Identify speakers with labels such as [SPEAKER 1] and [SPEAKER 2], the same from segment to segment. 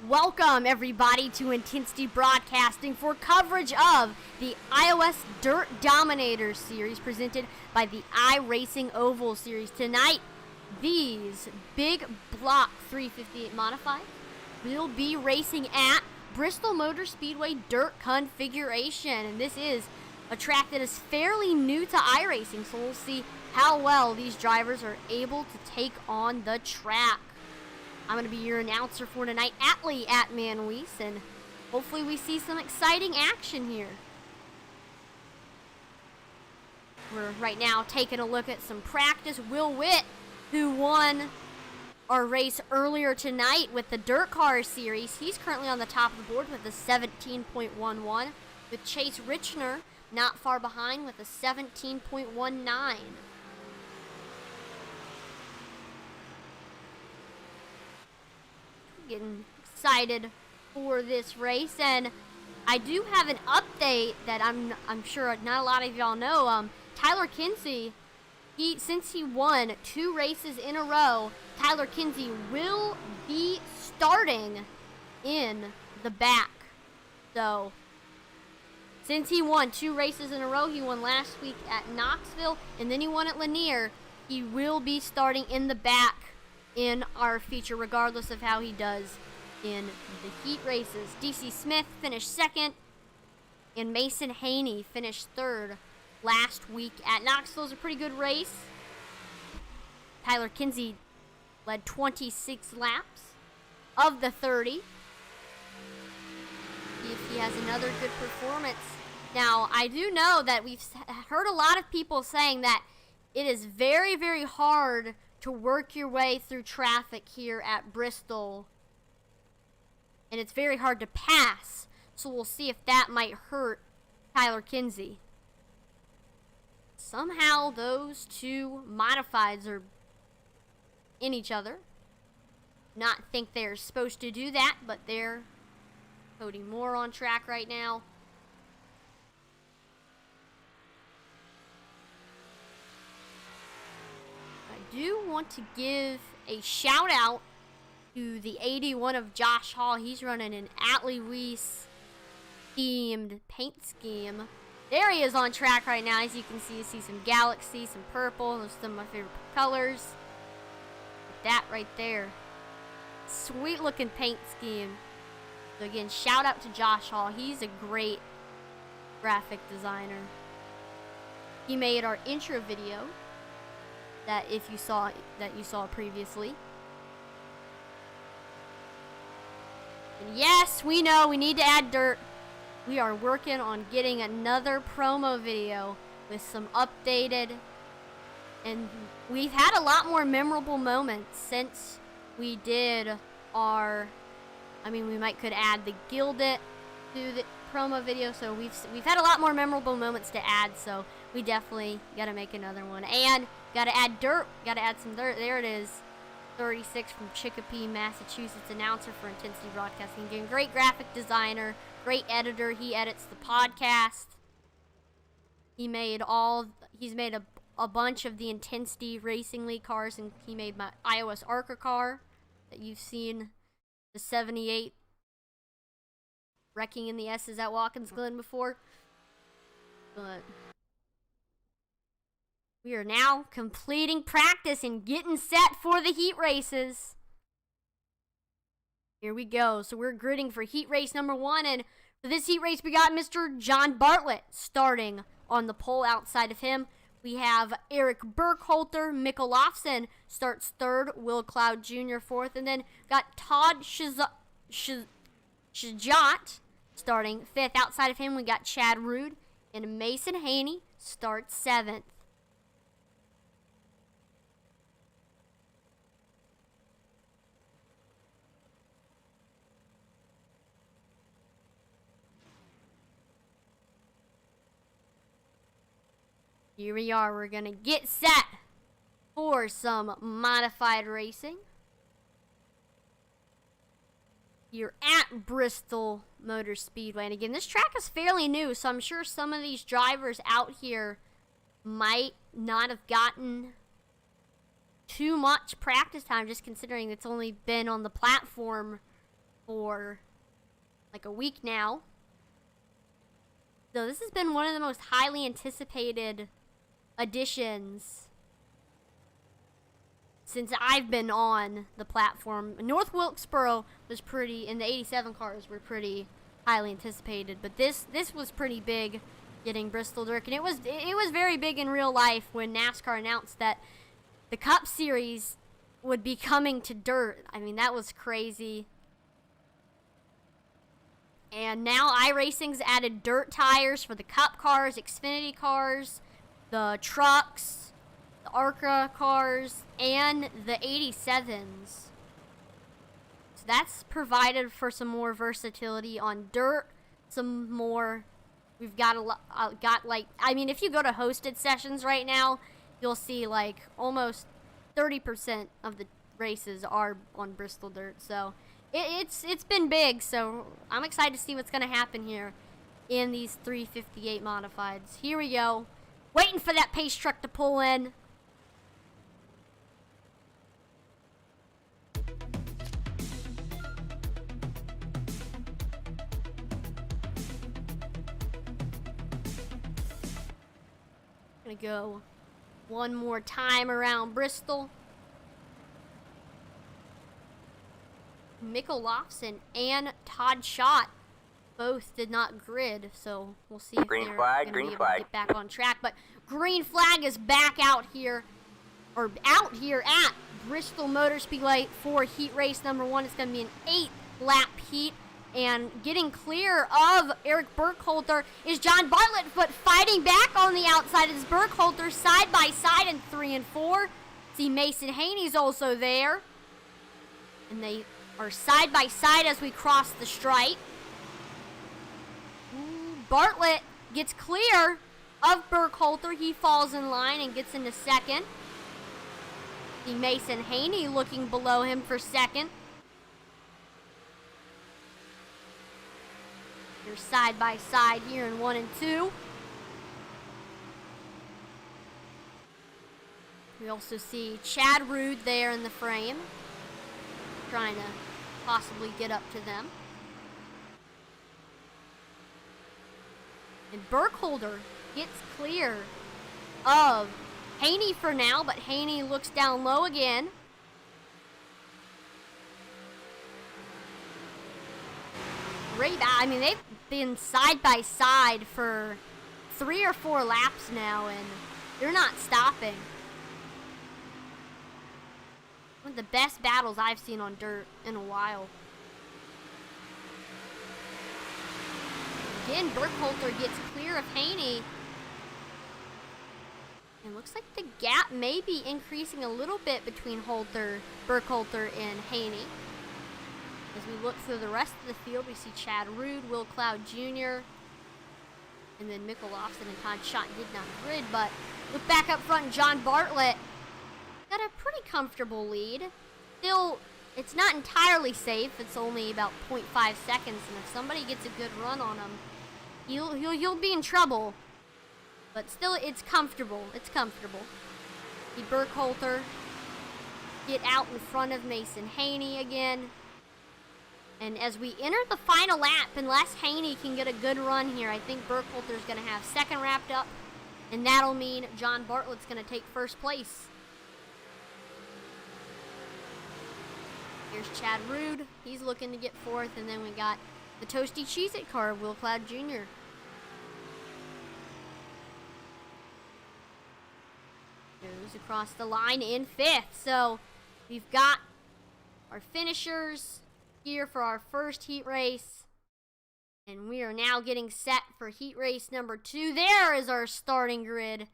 [SPEAKER 1] Welcome everybody to Intensity Broadcasting for coverage of the iOS Dirt Dominator series presented by the iRacing Oval series. Tonight, these big block 358 modified will be racing at Bristol Motor Speedway Dirt configuration, and this is a track that is fairly new to iRacing, so we'll see how well these drivers are able to take on the track. I'm going to be your announcer for tonight, Atlee @ManWeese, and hopefully we see some exciting action here. We're right now taking a look at some practice. Will Witt, who won our race earlier tonight with the Dirt Car Series, he's currently on the top of the board with a 17.11, with Chase Richner not far behind with a 17.19. Getting excited for this race, and I do have an update that I'm sure not a lot of y'all know. Tyler Kinsey, since he won 2 races in a row, Tyler Kinsey will be starting in the back. So since he won 2 races in a row, he won last week at Knoxville and then he won at Lanier, he will be starting in the back in our feature, regardless of how he does in the heat races. DC Smith finished 2nd, and Mason Haney finished 3rd last week at Knoxville. It was a pretty good race. Tyler Kinsey led 26 laps of the 30. See if he has another good performance. Now, I do know that we've heard a lot of people saying that it is very, very hard to work your way through traffic here at Bristol, and it's very hard to pass, so we'll see if that might hurt Tyler Kinsey. Somehow those two modifieds are in each other. Not think they're supposed to do that, but they're putting more on track right now. I do want to give a shout out to the 81 of Josh Hall. He's running an Atlee Weiss themed paint scheme. There he is on track right now. As you can see, some galaxy, some purple. Those are some of my favorite colors. That right there. Sweet looking paint scheme. So again, shout out to Josh Hall. He's a great graphic designer. He made our intro video that you saw previously. And yes, we know we need to add dirt. We are working on getting another promo video with some updated, and we've had a lot more memorable moments since we did our, we could add the Gilded to the promo video, so we've had a lot more memorable moments to add, so we definitely got to make another one. And got to add dirt. Got to add some dirt. There it is. 36 from Chicopee, Massachusetts. Announcer for Intensity Broadcasting. Again, great graphic designer. Great editor. He edits the podcast. He's made a bunch of the Intensity Racing League cars, and he made my iOS ARCA car that you've seen, the 78 wrecking in the S's at Watkins Glen before. But we are now completing practice and getting set for the heat races. Here we go. So we're gridding for heat race number 1. And for this heat race, we got Mr. John Bartlett starting on the pole. Outside of him, we have Eric Burkholter. Mick Olofsson starts 3rd. Will Cloud Jr. 4th. And then got Todd Shajat starting 5th. Outside of him, we got Chad Rude. And Mason Haney starts 7th. Here we are. We're going to get set for some modified racing here at Bristol Motor Speedway. And again, this track is fairly new, so I'm sure some of these drivers out here might not have gotten too much practice time, just considering it's only been on the platform for like a week now. So this has been one of the most highly anticipated additions since I've been on the platform. North Wilkesboro was pretty, and the 87 cars were pretty highly anticipated, but this was pretty big, getting Bristol Dirt, and it was very big in real life when NASCAR announced that the Cup Series would be coming to dirt. I mean, that was crazy. And now iRacing's added dirt tires for the Cup cars, Xfinity cars, the trucks, the ARCA cars, and the 87s. So that's provided for some more versatility on dirt, some more. We've got I mean, if you go to hosted sessions right now, you'll see like almost 30% of the races are on Bristol Dirt. So it's been big, so I'm excited to see what's going to happen here in these 358 modifieds. Here we go. Waiting for that pace truck to pull in. Gonna go one more time around Bristol. Mikkel Lofson and Todd Schott both did not grid, so we'll see if they're going to be able to get back on track. But green flag is back out here at Bristol Motor Speedway for heat race number 1. It's going to be an 8-lap heat, and getting clear of Eric Burkholder is John Bartlett, but fighting back on the outside is Burkholder side by side in 3 and 4. See, Mason Haney's also there, and they are side by side as we cross the stripe. Bartlett gets clear of Burkholder. He falls in line and gets into second. See Mason Haney looking below him for second. They're side by side here in 1 and 2. We also see Chad Rude there in the frame, trying to possibly get up to them. And Burkholder gets clear of Haney for now, but Haney looks down low again. I mean, they've been side by side for 3 or 4 laps now, and they're not stopping. One of the best battles I've seen on dirt in a while. Again, Burkholder gets clear of Haney. And looks like the gap may be increasing a little bit between Burkholder and Haney. As we look through the rest of the field, we see Chad Rude, Will Cloud Jr., and then Mikkel Lofson and Todd Schott did not grid, but look back up front, John Bartlett got a pretty comfortable lead. Still, it's not entirely safe. It's only about 0.5 seconds, and if somebody gets a good run on him, you'll be in trouble. But still, it's comfortable. It's comfortable. The Burkholder get out in front of Mason Haney again. And as we enter the final lap, unless Haney can get a good run here, I think Burkholder's going to have second wrapped up, and that'll mean John Bartlett's going to take first place. Here's Chad Rude. He's looking to get fourth, and then we got the Toasty Cheez-It car, Will Cloud Jr. Goes across the line in fifth. So we've got our finishers here for our first heat race, and we are now getting set for heat race number 2. There is our starting grid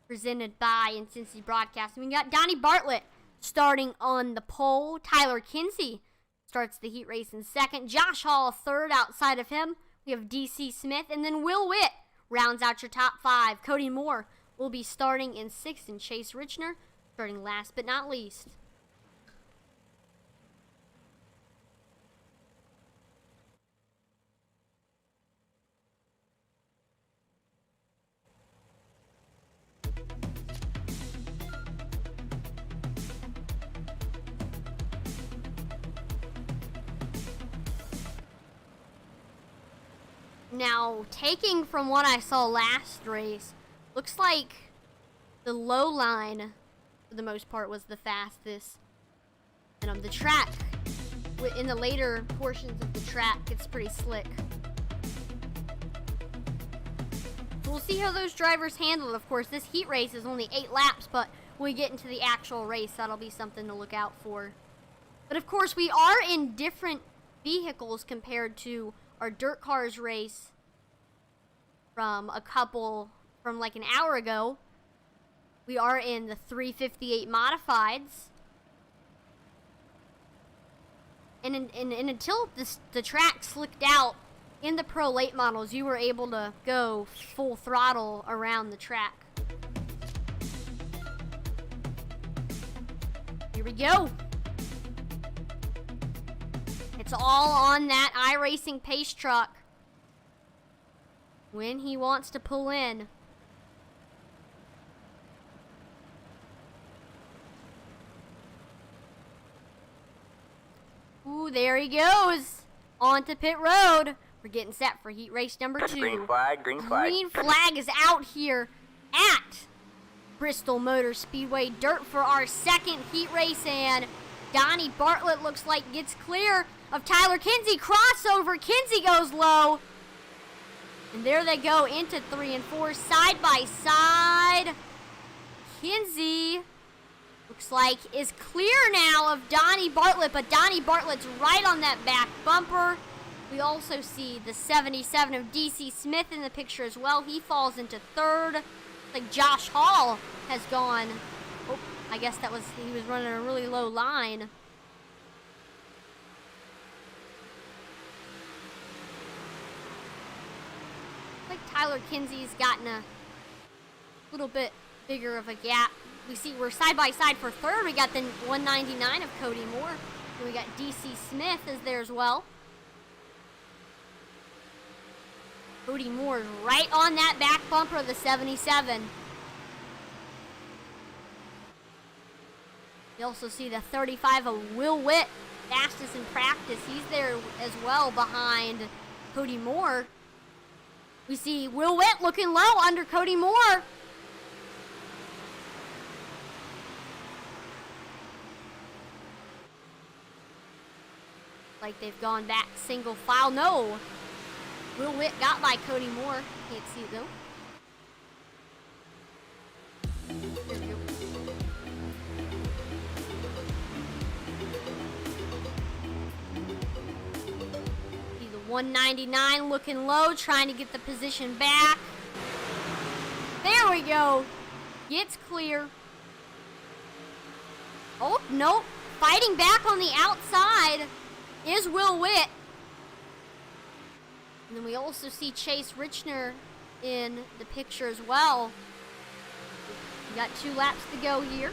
[SPEAKER 1] presented by Cincy Broadcasting. We got Donnie Bartlett starting on the pole. Tyler Kinsey starts the heat race in second. Josh Hall third. Outside of him, we have DC Smith, and then Will Witt rounds out your top 5. Cody Moore will be starting in sixth, and Chase Richner starting last but not least. Now, taking from what I saw last race, looks like the low line, for the most part, was the fastest. And the track, in the later portions of the track, it's pretty slick. So we'll see how those drivers handle it. Of course, this heat race is only 8 laps, but when we get into the actual race, that'll be something to look out for. But of course, we are in different vehicles compared to our dirt cars race from like an hour ago. We are in the 358 modifieds. And until the track slicked out in the Pro late models, you were able to go full throttle around the track. Here we go. It's all on that iRacing pace truck when he wants to pull in. Ooh, there he goes. Onto pit road. We're getting set for heat race number 2.
[SPEAKER 2] Green flag, green flag.
[SPEAKER 1] Green flag is out here at Bristol Motor Speedway Dirt for our second heat race, and Donnie Bartlett looks like gets clear of Tyler Kinsey. Crossover, Kinsey goes low. And there they go into 3 and 4, side by side. Kinsey looks like is clear now of Donnie Bartlett, but Donnie Bartlett's right on that back bumper. We also see the 77 of DC Smith in the picture as well. He falls into 3rd. Like Josh Hall has gone. Oh, I guess he was running a really low line. Like Tyler Kinsey's gotten a little bit bigger of a gap. We see we're side by side for 3rd. We got the 199 of Cody Moore. And we got DC Smith is there as well. Cody Moore right on that back bumper of the 77. You also see the 35 of Will Witt, fastest in practice. He's there as well behind Cody Moore. We see Will Witt looking low under Cody Moore. Like they've gone back single file. No. Will Witt got by Cody Moore. Can't see it though. There we go. See the 199 looking low, trying to get the position back. There we go. Gets clear. Oh, nope. Fighting back on the outside is Will Witt. And then we also see Chase Richner in the picture as well. We got 2 laps to go here.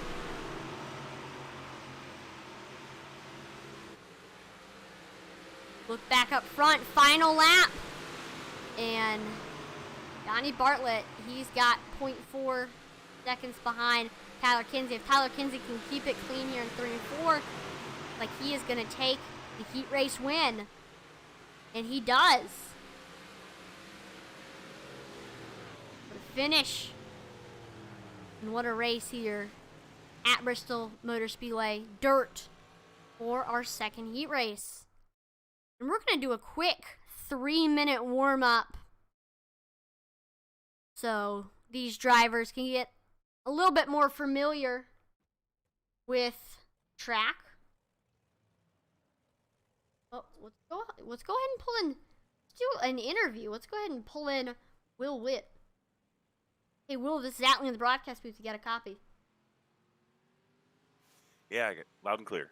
[SPEAKER 1] Look back up front, final lap. And Donnie Bartlett, he's got 0.4 seconds behind Tyler Kinsey. If Tyler Kinsey can keep it clean here in 3 and 4, like he is going to take the heat race win. And he does. Finish. And what a race here at Bristol Motor Speedway Dirt for our second heat race. And we're going to do a quick 3-minute warm-up so these drivers can get a little bit more familiar with track. Oh, let's go ahead and pull in. Let's do an interview. Let's go ahead and pull in Will Witt. Hey, Will, this is Atlee in the broadcast booth. You got a copy?
[SPEAKER 3] Yeah, I get loud and clear.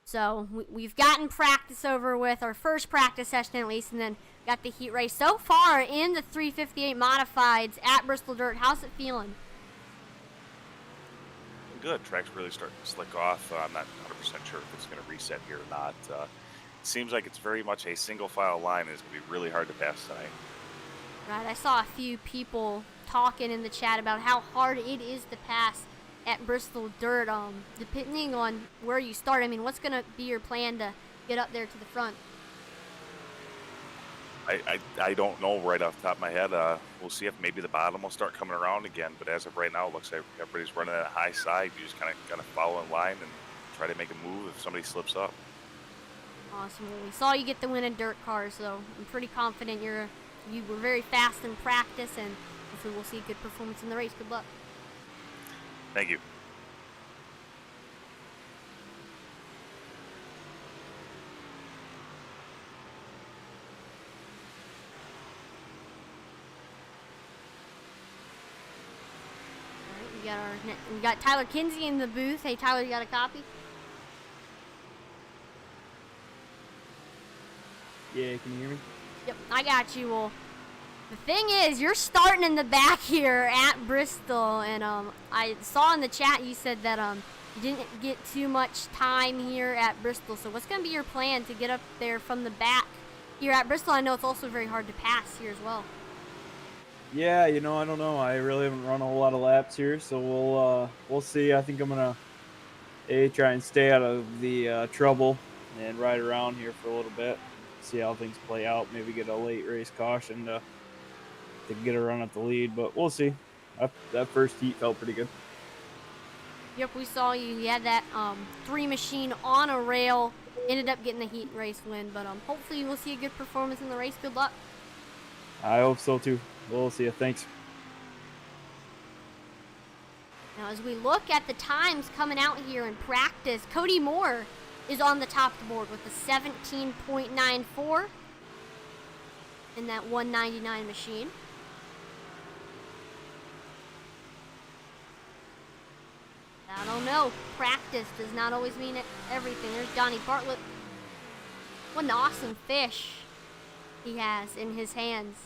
[SPEAKER 1] So, we've gotten practice over with, our first practice session at least, and then got the heat race. So far in the 358 modifieds at Bristol Dirt, how's it feeling?
[SPEAKER 3] Good. Track's really starting to slick off. I'm not 100% sure if it's going to reset here or not. It seems like it's very much a single file line, and it's going to be really hard to pass tonight.
[SPEAKER 1] Right, I saw a few people talking in the chat about how hard it is to pass at Bristol Dirt, depending on where you start. I mean, what's going to be your plan to get up there to the front?
[SPEAKER 3] I don't know right off the top of my head. We'll see if maybe the bottom will start coming around again. But as of right now, it looks like everybody's running at a high side. You just kind of got to follow in line and try to make a move if somebody slips up.
[SPEAKER 1] Awesome. Well, we saw you get the win in dirt cars, so I'm pretty confident you were very fast in practice, and hopefully we'll see a good performance in the race. Good luck.
[SPEAKER 3] Thank you.
[SPEAKER 1] All right, we got Tyler Kinsey in the booth. Hey, Tyler, you got a copy?
[SPEAKER 2] Yeah, can you hear me?
[SPEAKER 1] Yep, I got you. Well, the thing is, you're starting in the back here at Bristol, and I saw in the chat you said that you didn't get too much time here at Bristol. So what's going to be your plan to get up there from the back here at Bristol? I know it's also very hard to pass here as well.
[SPEAKER 2] Yeah, I don't know. I really haven't run a whole lot of laps here, so we'll see. I think I'm gonna try and stay out of the trouble and ride around here for a little bit. See how things play out. Maybe get a late race caution to get a run at the lead, but we'll see. That first heat felt pretty good.
[SPEAKER 1] Yep, we saw you. You had that 3 machine on a rail. Ended up getting the heat race win, but hopefully we'll see a good performance in the race. Good luck.
[SPEAKER 2] I hope so too. We'll see you. Thanks.
[SPEAKER 1] Now, as we look at the times coming out here in practice, Cody Moore is on the top of the board with a 17.94 in that 199 machine. I don't know. Practice does not always mean everything. There's Donnie Bartlett. What an awesome fish he has in his hands.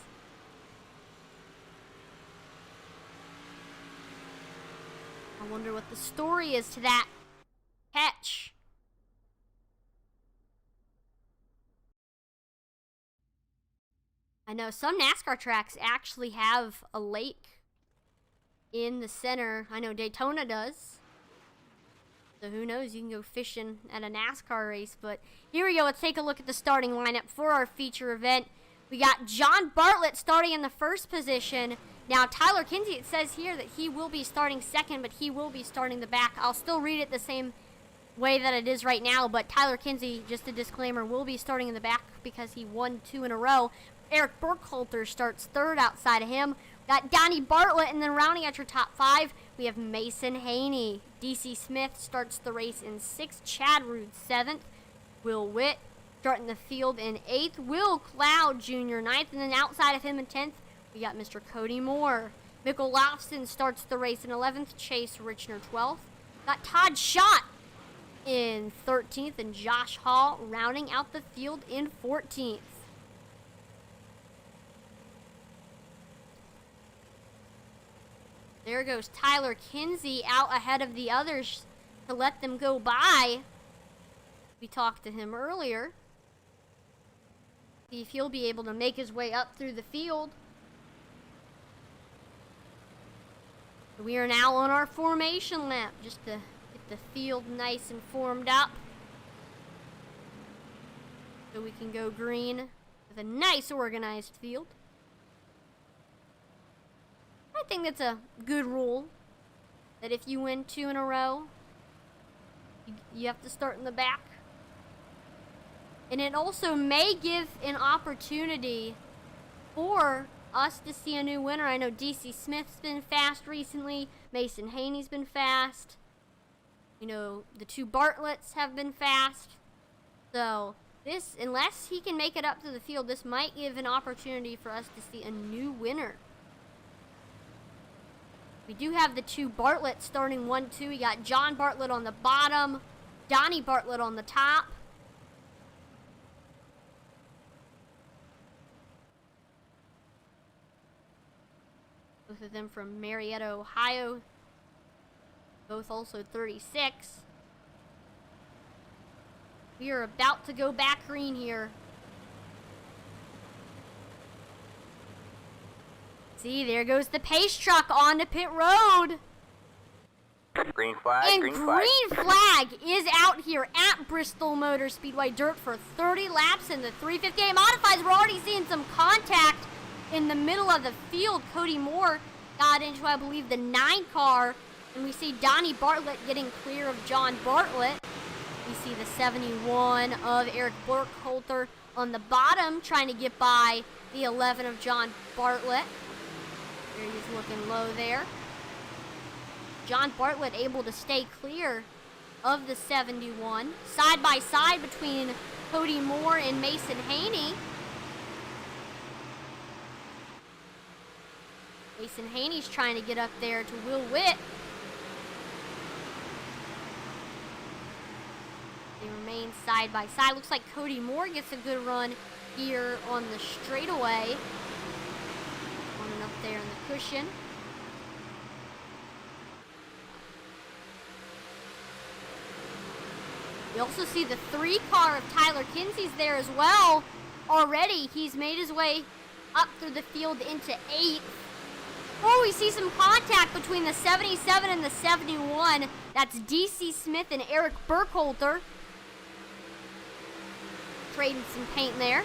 [SPEAKER 1] I wonder what the story is to that catch. I know some NASCAR tracks actually have a lake in the center. I know Daytona does. So who knows, you can go fishing at a NASCAR race. But here we go, let's take a look at the starting lineup for our feature event. We got John Bartlett starting in the first position. Now, Tyler Kinsey, it says here that he will be starting second, but he will be starting the back. I'll still read it the same way that it is right now, but Tyler Kinsey, just a disclaimer, will be starting in the back because he won 2 in a row. Eric Burkhalter starts third outside of him. Got Donnie Bartlett, and then rounding out your top 5, we have Mason Haney. DC Smith starts the race in 6th. Chad Rood 7th. Will Witt starting the field in 8th. Will Cloud Jr. 9th. And then outside of him in 10th, we got Mr. Cody Moore. Mikkel Lofson starts the race in 11th. Chase Richner 12th. Got Todd Schott in 13th. And Josh Hall rounding out the field in 14th. There goes Tyler Kinsey out ahead of the others to let them go by. We talked to him earlier. See if he'll be able to make his way up through the field. We are now on our formation lap just to get the field nice and formed up. So we can go green with a nice organized field. I think that's a good rule, that if you win 2 in a row, you have to start in the back. And it also may give an opportunity for us to see a new winner. I know DC Smith's been fast recently. Mason Haney's been fast. The 2 Bartletts have been fast. So this, unless he can make it up to the field, this might give an opportunity for us to see a new winner. We do have the 2 Bartlett starting 1-2. We got John Bartlett on the bottom, Donnie Bartlett on the top. Both of them from Marietta, Ohio. Both also 36. We are about to go back green here. See, there goes the pace truck onto pit road.
[SPEAKER 4] Green flag,
[SPEAKER 1] And
[SPEAKER 4] green flag.
[SPEAKER 1] green flag is out here at Bristol Motor Speedway Dirt for 30 laps in the 358 modifieds. We're already seeing some contact in the middle of the field. Cody Moore got into, I believe, the 9 car. And we see Donnie Bartlett getting clear of John Bartlett. We see the 71 of Eric Burkholter on the bottom, trying to get by the 11 of John Bartlett. There he's looking low there. John Bartlett able to stay clear of the 71. Side by side between Cody Moore and Mason Haney. Mason Haney's trying to get up there to Will Witt. They remain side by side. Looks like Cody Moore gets a good run here on the straightaway. Running up there in the cushion. You also see the 3 car of Tyler Kinsey's there as well. Already, he's made his way up through the field into 8th. Oh, we see some contact between the 77 and the 71. That's DC Smith and Eric Burkholter. Trading some paint there.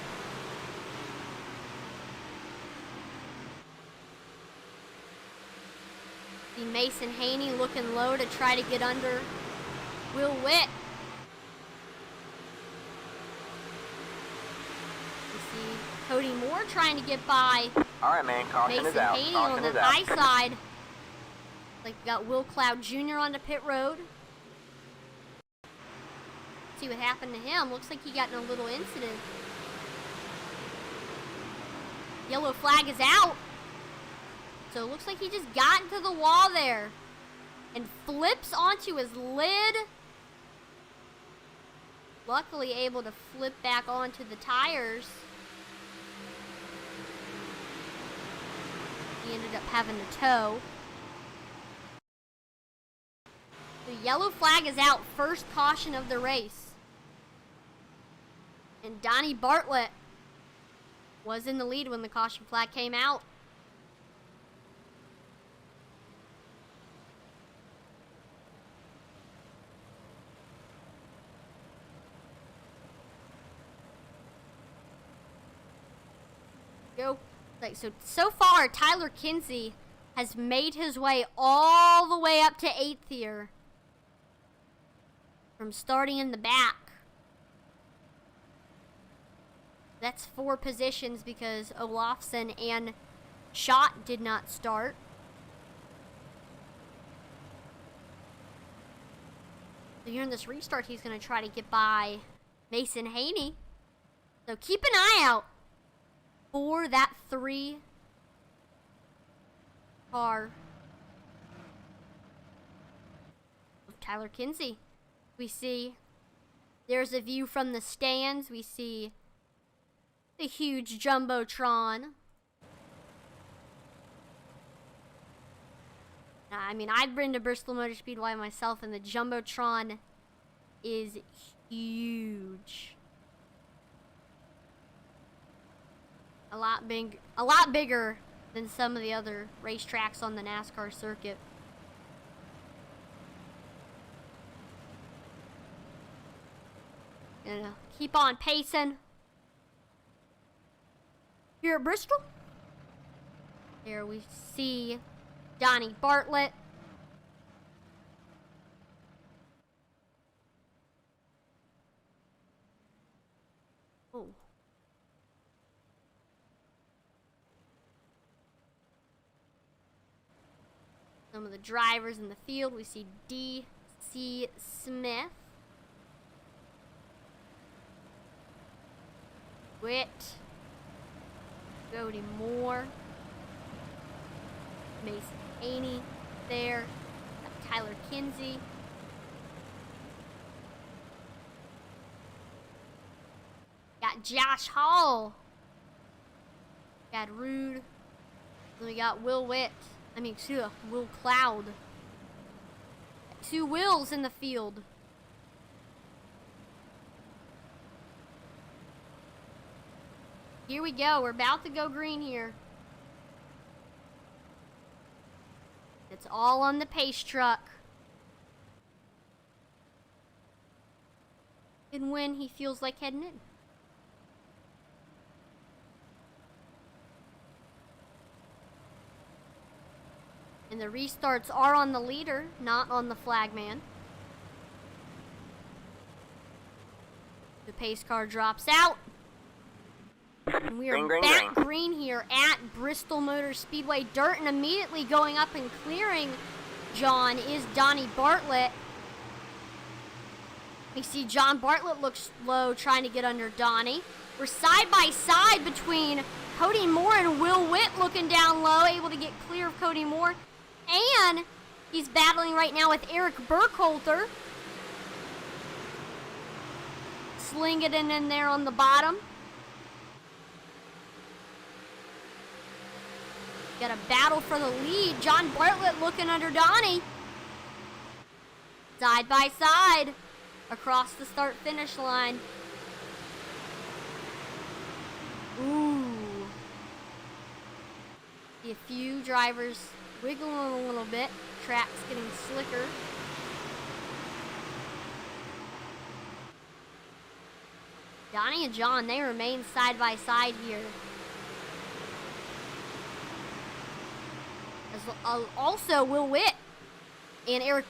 [SPEAKER 1] See Mason Haney looking low to try to get under Will Witt. You see Cody Moore trying to get by
[SPEAKER 4] All right, man. Caution is
[SPEAKER 1] Mason
[SPEAKER 4] out.
[SPEAKER 1] Haney on
[SPEAKER 4] Caution
[SPEAKER 1] the
[SPEAKER 4] is out.
[SPEAKER 1] high side. Like we got Will Cloud Jr. on the pit road. See what happened to him. Looks like he got in a little incident. Yellow flag is out. So it looks like he just got into the wall there and flips onto his lid. Luckily able to flip back onto the tires. He ended up having to tow. The yellow flag is out. First caution of the race. And Donnie Bartlett was in the lead when the caution flag came out. Go. So far, Tyler Kinsey has made his way all the way up to 8th here. From starting in the back. That's 4 positions because Olafson and Schott did not start. So here in this restart, he's going to try to get by Mason Haney. So keep an eye out for that 3 car of Tyler Kinsey. We see there's a view from the stands. We see the huge Jumbotron. I mean, I've been to Bristol Motor Speedway myself, and the Jumbotron is huge. A lot bigger than some of the other racetracks on the NASCAR circuit. Gonna keep on pacing here at Bristol. There we see Donnie Bartlett. Oh. Some of the drivers in the field. We see D.C. Smith. Witt. Cody Moore. Mason Haney there. Got Tyler Kinsey. Got Josh Hall. Got Rude. Then we got Will Witt. Will Cloud. 2 Wills in the field. Here we go. We're about to go green here. It's all on the pace truck. and when he feels like heading in. And the restarts are on the leader, not on the flagman. The pace car drops out. And we are back green here at Bristol Motor Speedway dirt, and immediately going up and clearing John is Donnie Bartlett. We see John Bartlett looks low trying to get under Donnie. We're side by side between Cody Moore and Will Witt, looking down low, able to get clear of Cody Moore. And he's battling right now with Eric Burkholder. Slinging it in there on the bottom. Got a battle for the lead. John Bartlett looking under Donnie. Side by side across the start-finish line. Ooh. See a few drivers wiggling a little bit. Track's getting slicker. Donnie and John, they remain side by side here. Also, Will Witt and Eric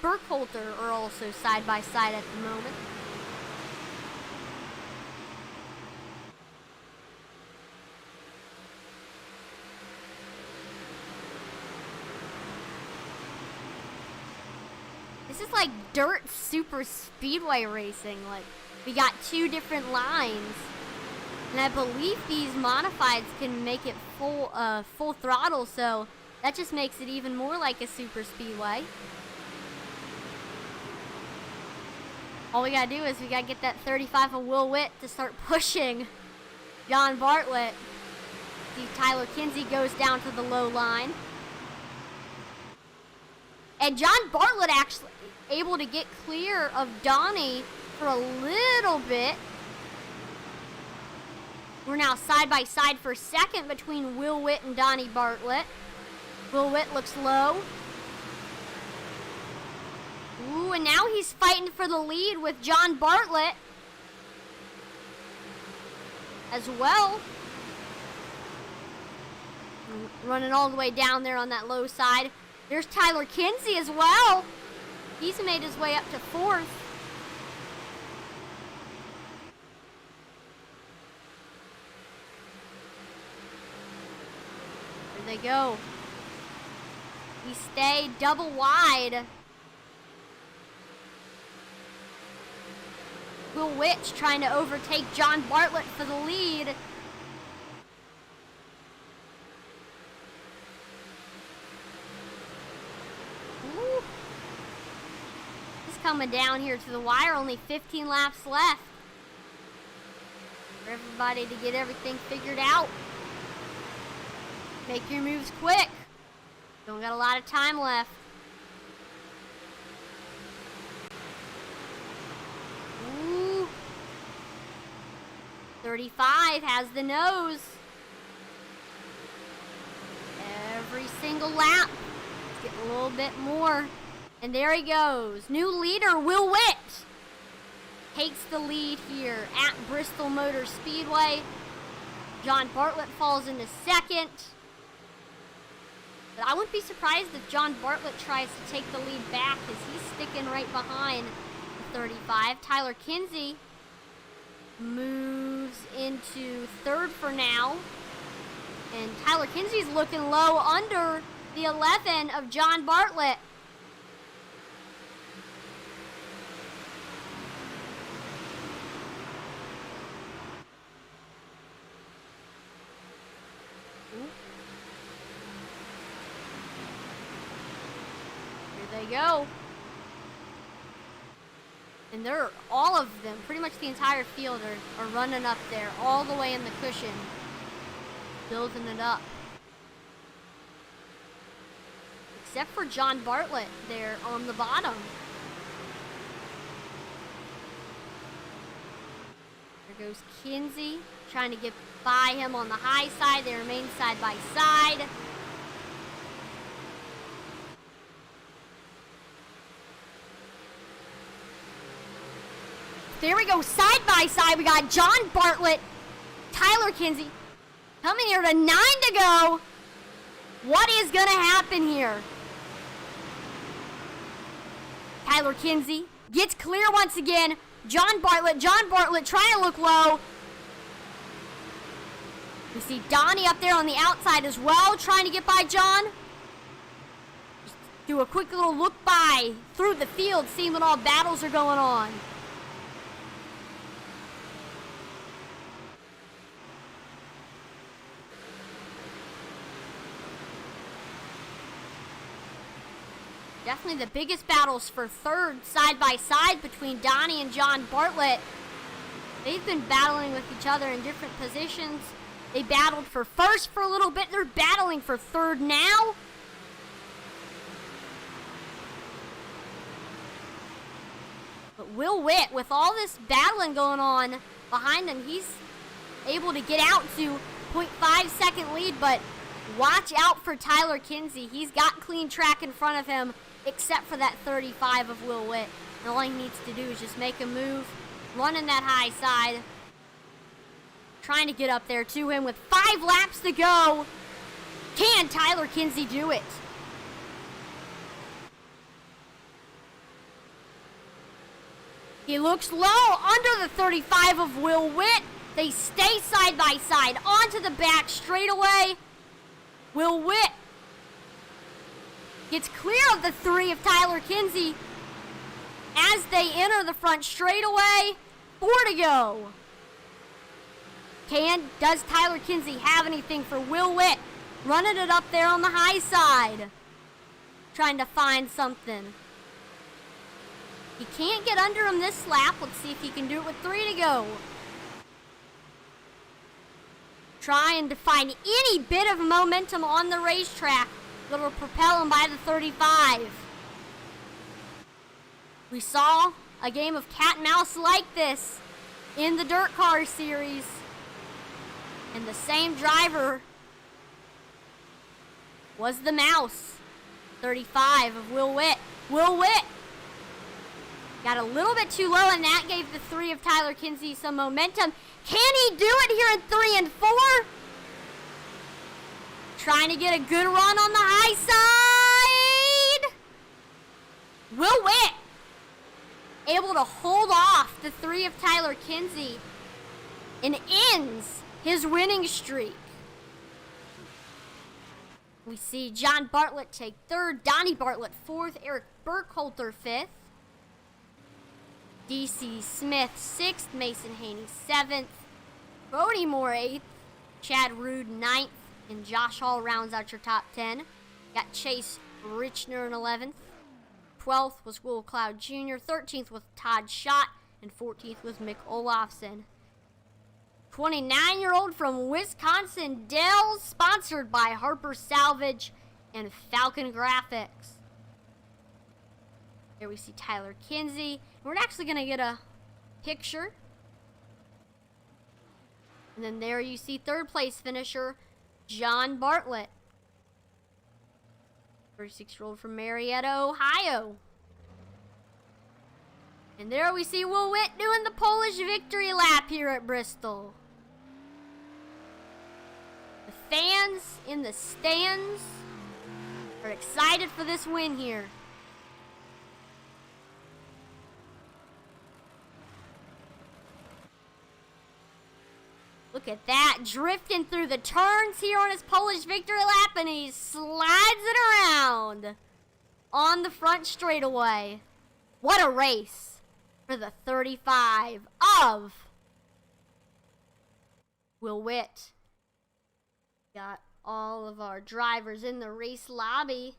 [SPEAKER 1] Burkholder are also side by side at the moment. This is like dirt super speedway racing. Like, we got two different lines. And I believe these modifieds can make it full throttle, so that just makes it even more like a super speedway. All we gotta do is we gotta get that 35 of Will Witt to start pushing John Bartlett. See, Tyler Kinsey goes down to the low line. And John Bartlett actually able to get clear of Donnie for a little bit. We're now side by side for second between Will Witt and Donnie Bartlett. Will Witt looks low. Ooh, and now he's fighting for the lead with John Bartlett as well. Running all the way down there on that low side. There's Tyler Kinsey as well. He's made his way up to fourth. There they go. We stay double wide. Will Witt trying to overtake John Bartlett for the lead. Ooh. He's coming down here to the wire. Only 15 laps left for everybody to get everything figured out. Make your moves quick. Don't got a lot of time left. Ooh. 35 has the nose. Every single lap. Let's get a little bit more. And there he goes. New leader, Will Witt. Takes the lead here at Bristol Motor Speedway. John Bartlett falls into second. But I wouldn't be surprised if John Bartlett tries to take the lead back, as he's sticking right behind the 35. Tyler Kinsey moves into third for now. And Tyler Kinsey's looking low under the 11 of John Bartlett. They go. And they're, all of them, pretty much the entire field are running up there, all the way in the cushion, building it up. Except for John Bartlett there on the bottom. There goes Kinsey, trying to get by him on the high side. They remain side by side. There we go, side by side. We got John Bartlett, Tyler Kinsey coming here to 9 to go. What is going to happen here? Tyler Kinsey gets clear once again. John Bartlett trying to look low. We see Donnie up there on the outside as well, trying to get by John. Just do a quick little look by through the field, seeing what all battles are going on. Definitely the biggest battles for third side by side between Donnie and John Bartlett. They've been battling with each other in different positions. They battled for first for a little bit. They're battling for third now. But Will Witt, with all this battling going on behind him, he's able to get out to 0.5 second lead, but watch out for Tyler Kinsey. He's got clean track in front of him, except for that 35 of Will Witt. And all he needs to do is just make a move, running that high side, trying to get up there to him with 5 laps to go. Can Tyler Kinsey do it? He looks low under the 35 of Will Witt. They stay side by side onto the back straightaway. Will Witt gets clear of the 3 of Tyler Kinsey as they enter the front straightaway. 4 to go. Does Tyler Kinsey have anything for Will Witt? Running it up there on the high side. Trying to find something. He can't get under him this lap. Let's see if he can do it with 3 to go. Trying to find any bit of momentum on the racetrack that'll propel him by the 35. We saw a game of cat and mouse like this in the Dirt Car Series. And the same driver was the mouse. 35 of Will Witt. Will Witt got a little bit too low, and that gave the 3 of Tyler Kinsey some momentum. Can he do it here in 3 and 4? Trying to get a good run on the high side. Will Witt able to hold off the 3 of Tyler Kinsey and ends his winning streak. We see John Bartlett take 3rd, Donnie Bartlett 4th, Eric Burkholter 5th, DC Smith 6th, Mason Haney 7th, Bodie Moore 8th, Chad Rude 9th, and Josh Hall rounds out your top 10. Got Chase Richner in 11th. 12th was Will Cloud Jr., 13th was Todd Schott, and 14th was Mick Olofsson. 29-year-old from Wisconsin Dells, sponsored by Harper Salvage and Falcon Graphics. There we see Tyler Kinsey. We're actually going to get a picture. And then there you see 3rd place finisher John Bartlett. 36-year-old from Marietta, Ohio. And there we see Will Witt doing the Polish victory lap here at Bristol. The fans in the stands are excited for this win here. Look at that, drifting through the turns here on his Polish victory lap, and he slides it around on the front straightaway. What a race for the 35 of Will Witt. Got all of our drivers in the race lobby.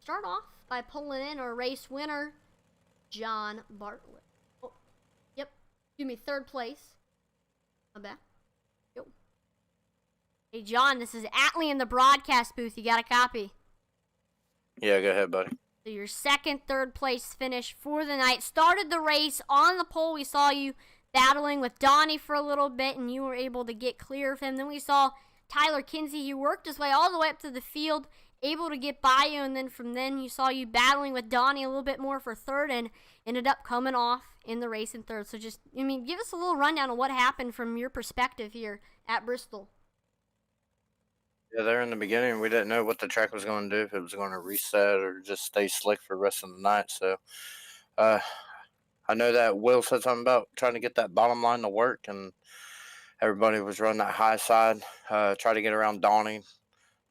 [SPEAKER 1] Start off by pulling in our race winner, John Bartlett. Oh, yep. Give me 3rd place. I'm back. Yo. Hey, John, this is Atlee in the broadcast booth. You got a copy?
[SPEAKER 4] Yeah, go ahead, buddy.
[SPEAKER 1] So your 2nd, 3rd place finish for the night. Started the race on the pole. We saw you battling with Donnie for a little bit, and you were able to get clear of him. Then we saw Tyler Kinsey. He worked his way all the way up to the field able to get by you, and then from then you saw you battling with Donnie a little bit more for third, and ended up coming off in the race in third. So just, give us a little rundown of what happened from your perspective here at Bristol.
[SPEAKER 4] Yeah, there in the beginning, we didn't know what the track was going to do, if it was going to reset or just stay slick for the rest of the night. So uh, I know that Will said something about trying to get that bottom line to work, and everybody was running that high side, try to get around Donnie.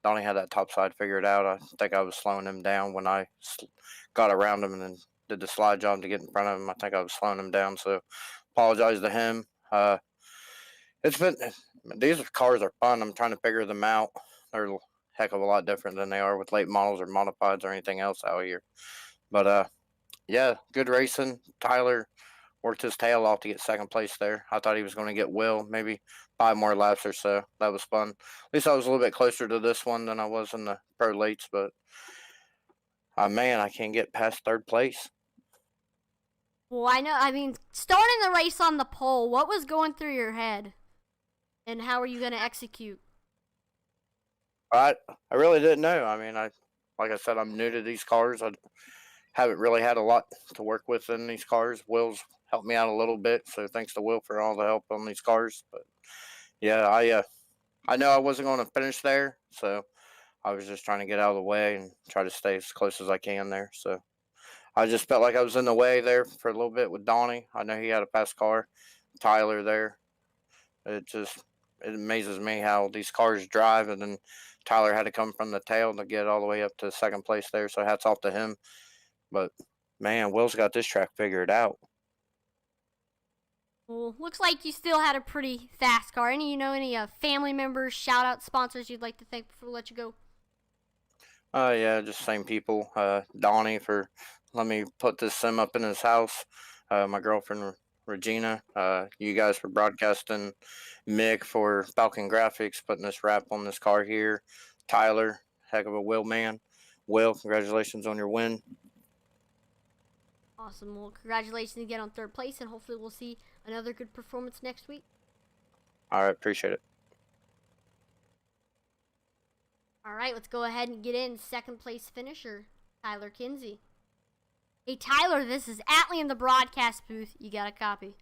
[SPEAKER 4] Donnie had that top side figured out. I think I was slowing him down when I got around him and then did the slide job to get in front of him. I think I was slowing him down, so apologize to him. It's been These cars are fun. I'm trying to figure them out. They're a heck of a lot different than they are with late models or modifieds or anything else out here. But yeah, good racing. Tyler worked his tail off to get second place there. I thought he was going to get Will, maybe 5 more laps or so. That was fun. At least I was a little bit closer to this one than I was in the pro lates, but man, I can't get past third place.
[SPEAKER 1] Well, starting the race on the pole, what was going through your head? And how are you going to execute?
[SPEAKER 4] I really didn't know. Like I said, I'm new to these cars. I haven't really had a lot to work with in these cars. Will's helped me out a little bit, so thanks to Will for all the help on these cars. But yeah, I know I wasn't going to finish there, so I was just trying to get out of the way and try to stay as close as I can there. So I just felt like I was in the way there for a little bit with Donnie. I know he had a fast car. Tyler there. It amazes me how these cars drive, and then Tyler had to come from the tail to get all the way up to second place there. So hats off to him. But man, Will's got this track figured out.
[SPEAKER 1] Well, looks like you still had a pretty fast car. Any family members, shout out sponsors you'd like to thank before we let you go?
[SPEAKER 4] Yeah, just same people. Donnie for letting me put this sim up in his house. My girlfriend Regina. You guys for broadcasting. Mick for Falcon Graphics putting this wrap on this car here. Tyler, heck of a Will man. Will, congratulations on your win.
[SPEAKER 1] Awesome. Well, congratulations again on third place, and hopefully we'll see another good performance next week.
[SPEAKER 4] All right, appreciate it.
[SPEAKER 1] All right, let's go ahead and get in second place finisher, Tyler Kinsey. Hey, Tyler, this is Atlee in the broadcast booth. You got a copy?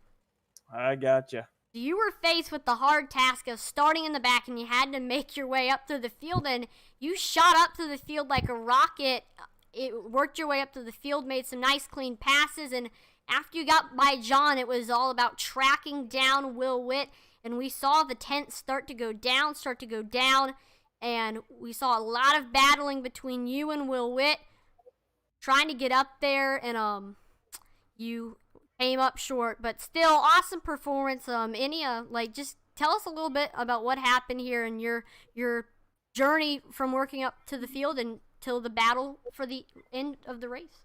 [SPEAKER 2] I gotcha.
[SPEAKER 1] You were faced with the hard task of starting in the back, and you had to make your way up through the field, and you shot up through the field like a rocket. It worked your way up through the field, made some nice clean passes, and after you got by John, it was all about tracking down Will Witt, and we saw the tent start to go down, and we saw a lot of battling between you and Will Witt, trying to get up there, and you came up short, but still awesome performance. Just tell us a little bit about what happened here and your journey from working up to the field until the battle for the end of the race.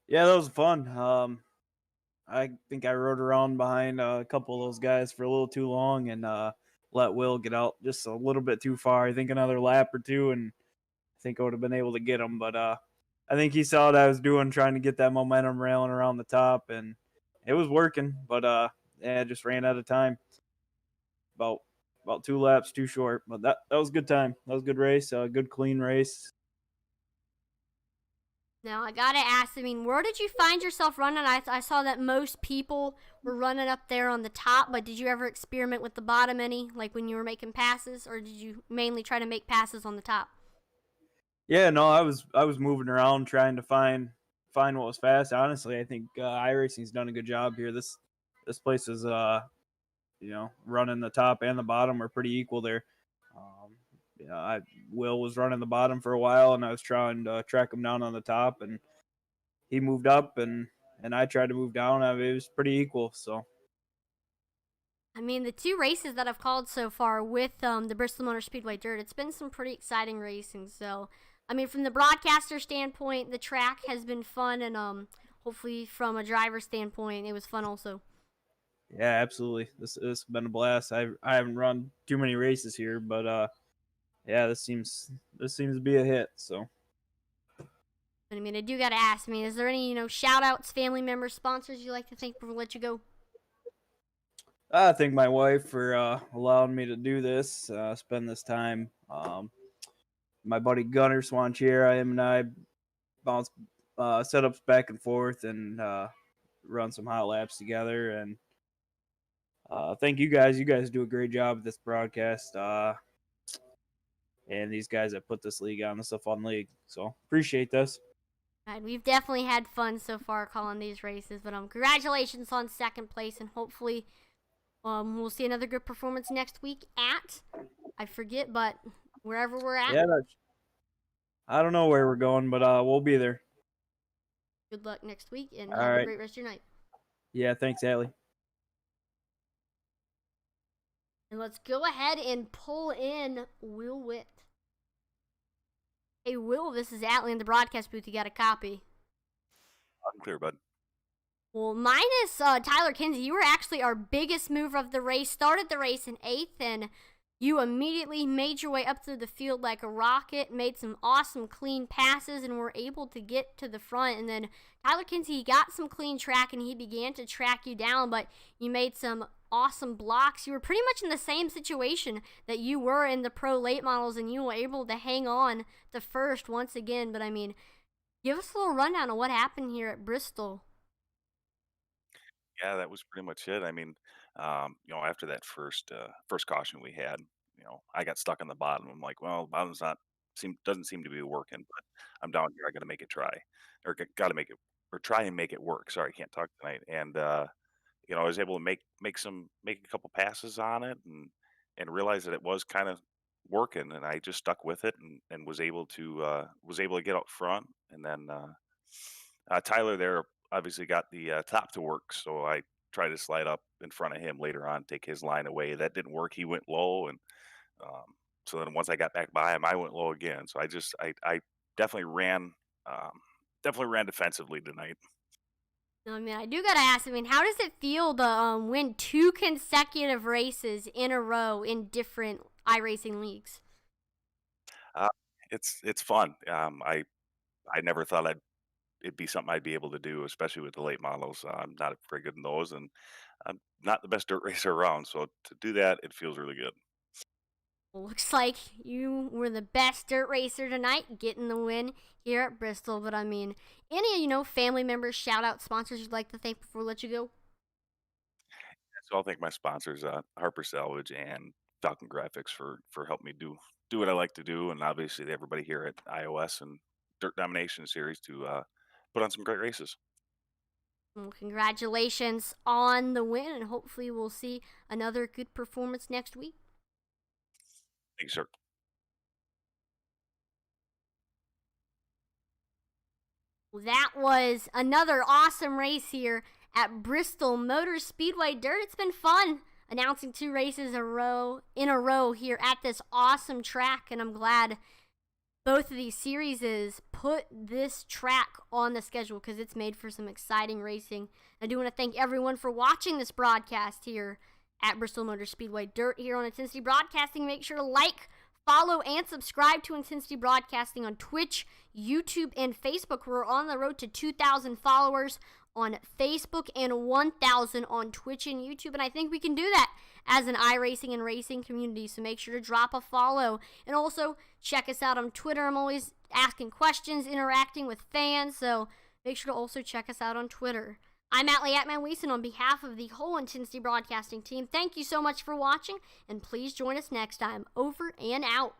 [SPEAKER 2] Yeah, that was fun. I think I rode around behind a couple of those guys for a little too long and let Will get out just a little bit too far. I think another lap or two, and I think I would have been able to get him. But I think he saw what I was doing, trying to get that momentum railing around the top, and it was working. But yeah, just ran out of time. About 2 laps too short. But that was a good time. That was a good race. Good clean race.
[SPEAKER 1] Now, I gotta ask, where did you find yourself running? I saw that most people were running up there on the top, but did you ever experiment with the bottom any, like when you were making passes, or did you mainly try to make passes on the top?
[SPEAKER 2] Yeah, no, I was moving around trying to find what was fast. Honestly, I think iRacing's done a good job here. This place is running the top and the bottom are pretty equal there. Will was running the bottom for a while, and I was trying to track him down on the top, and he moved up, and I tried to move down. It was pretty equal. So,
[SPEAKER 1] the 2 races that I've called so far with the Bristol Motor Speedway Dirt, it's been some pretty exciting racing. So, from the broadcaster standpoint, the track has been fun, and hopefully from a driver standpoint, it was fun also.
[SPEAKER 2] Yeah, absolutely. This has been a blast. I haven't run too many races here, but yeah, this seems to be a hit. So,
[SPEAKER 1] I do gotta ask. Is there any shout outs, family members, sponsors you'd like to thank before we let you go?
[SPEAKER 2] I thank my wife for allowing me to do this, spend this time. my buddy Gunner Swanchiera, him and I bounce setups back and forth and run some hot laps together. And thank you guys. You guys do a great job with this broadcast. And these guys that put this league on, this is a fun league. So appreciate this.
[SPEAKER 1] And we've definitely had fun so far calling these races, but congratulations on second place, and hopefully we'll see another good performance next week at, I forget, but wherever we're at.
[SPEAKER 2] Yeah, I don't know where we're going, but we'll be there.
[SPEAKER 1] Good luck next week, and
[SPEAKER 2] All
[SPEAKER 1] have a
[SPEAKER 2] right.
[SPEAKER 1] great rest of your night.
[SPEAKER 2] Yeah, thanks, Allie.
[SPEAKER 1] And let's go ahead and pull in Will Witt. Hey, Will, this is Atlee in the broadcast booth. You got a copy?
[SPEAKER 3] I'm clear, bud.
[SPEAKER 1] Well, minus Tyler Kinsey, you were actually our biggest mover of the race. Started the race in 8th, and you immediately made your way up through the field like a rocket, made some awesome clean passes, and were able to get to the front. And then Tyler Kinsey got some clean track, and he began to track you down, but you made some awesome blocks. You were pretty much in the same situation that you were in the pro late models, and you were able to hang on to first once again. But give us a little rundown of what happened here at Bristol.
[SPEAKER 3] Yeah, that was pretty much it. After that first caution we had, I got stuck on the bottom. I'm like, well, the bottom's doesn't seem to be working, but I'm down here. I got to make it try, or got to make it, or try and make it work. Sorry, I can't talk tonight. And I was able to make a couple passes on it, and realize that it was kind of working, and I just stuck with it, and was able to get out front. And then Tyler there obviously got the top to work, so I tried to slide up in front of him later on, take his line away. That didn't work. He went low, and so then once I got back by him, I went low again. So I definitely ran defensively tonight.
[SPEAKER 1] I do gotta ask. How does it feel to win 2 consecutive races in a row in different iRacing leagues?
[SPEAKER 3] It's fun. I never thought it'd be something I'd be able to do, especially with the late models. I'm not very good in those, and I'm not the best dirt racer around. So to do that, it feels really good.
[SPEAKER 1] Well, looks like you were the best dirt racer tonight, getting the win here at Bristol. But any family members, shout out sponsors you'd like to thank before we let you go?
[SPEAKER 3] So I'll thank my sponsors, Harper Salvage and Falcon Graphics, for helping me do what I like to do, and obviously everybody here at iOS and Dirt Domination series to put on some great races.
[SPEAKER 1] Well, congratulations on the win, and hopefully we'll see another good performance next week.
[SPEAKER 3] Thank you, sir.
[SPEAKER 1] That was another awesome race here at Bristol Motor Speedway Dirt. It's been fun announcing 2 races in a row here at this awesome track, and I'm glad both of these series put this track on the schedule because it's made for some exciting racing. I do want to thank everyone for watching this broadcast here at Bristol Motor Speedway Dirt here on Intensity Broadcasting. Make sure to like, follow, and subscribe to Intensity Broadcasting on Twitch, YouTube, and Facebook. We're on the road to 2,000 followers on Facebook and 1,000 on Twitch and YouTube, and I think we can do that as an iRacing and racing community, so make sure to drop a follow. And also, check us out on Twitter. I'm always asking questions, interacting with fans, so make sure to also check us out on Twitter. I'm Atlee Atman-Weeson on behalf of the whole Intensity Broadcasting team. Thank you so much for watching, and please join us next time. Over and out.